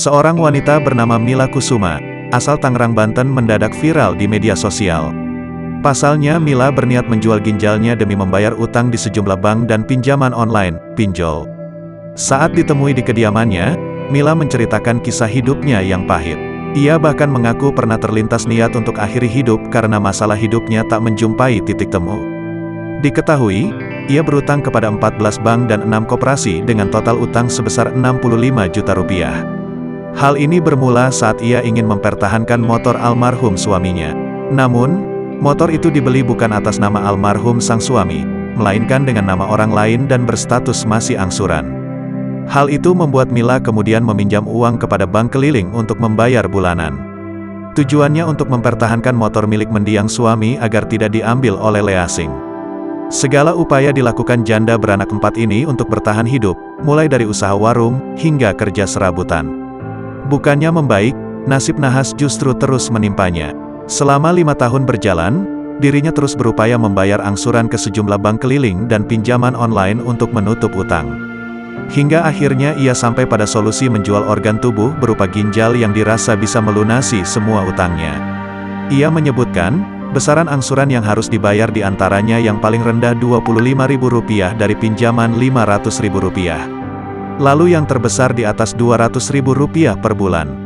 Seorang wanita bernama Mila Kusuma, asal Tangerang, Banten mendadak viral di media sosial. Pasalnya Mila berniat menjual ginjalnya demi membayar utang di sejumlah bank dan pinjaman online, pinjol. Saat ditemui di kediamannya, Mila menceritakan kisah hidupnya yang pahit. Ia bahkan mengaku pernah terlintas niat untuk akhiri hidup karena masalah hidupnya tak menjumpai titik temu. Diketahui, ia berutang kepada 14 bank dan 6 koperasi dengan total utang sebesar 65 juta rupiah. Hal ini bermula saat ia ingin mempertahankan motor almarhum suaminya. Namun, motor itu dibeli bukan atas nama almarhum sang suami, melainkan dengan nama orang lain dan berstatus masih angsuran. Hal itu membuat Mila kemudian meminjam uang kepada bank keliling untuk membayar bulanan. Tujuannya untuk mempertahankan motor milik mendiang suami agar tidak diambil oleh leasing. Segala upaya dilakukan janda beranak 4 ini untuk bertahan hidup, mulai dari usaha warung, hingga kerja serabutan. Bukannya membaik, nasib nahas justru terus menimpanya. Selama 5 tahun berjalan, dirinya terus berupaya membayar angsuran ke sejumlah bank keliling dan pinjaman online untuk menutup utang. Hingga akhirnya ia sampai pada solusi menjual organ tubuh berupa ginjal yang dirasa bisa melunasi semua utangnya. Ia menyebutkan, besaran angsuran yang harus dibayar diantaranya yang paling rendah Rp25.000 dari pinjaman Rp500.000. Lalu yang terbesar di atas Rp200.000 per bulan.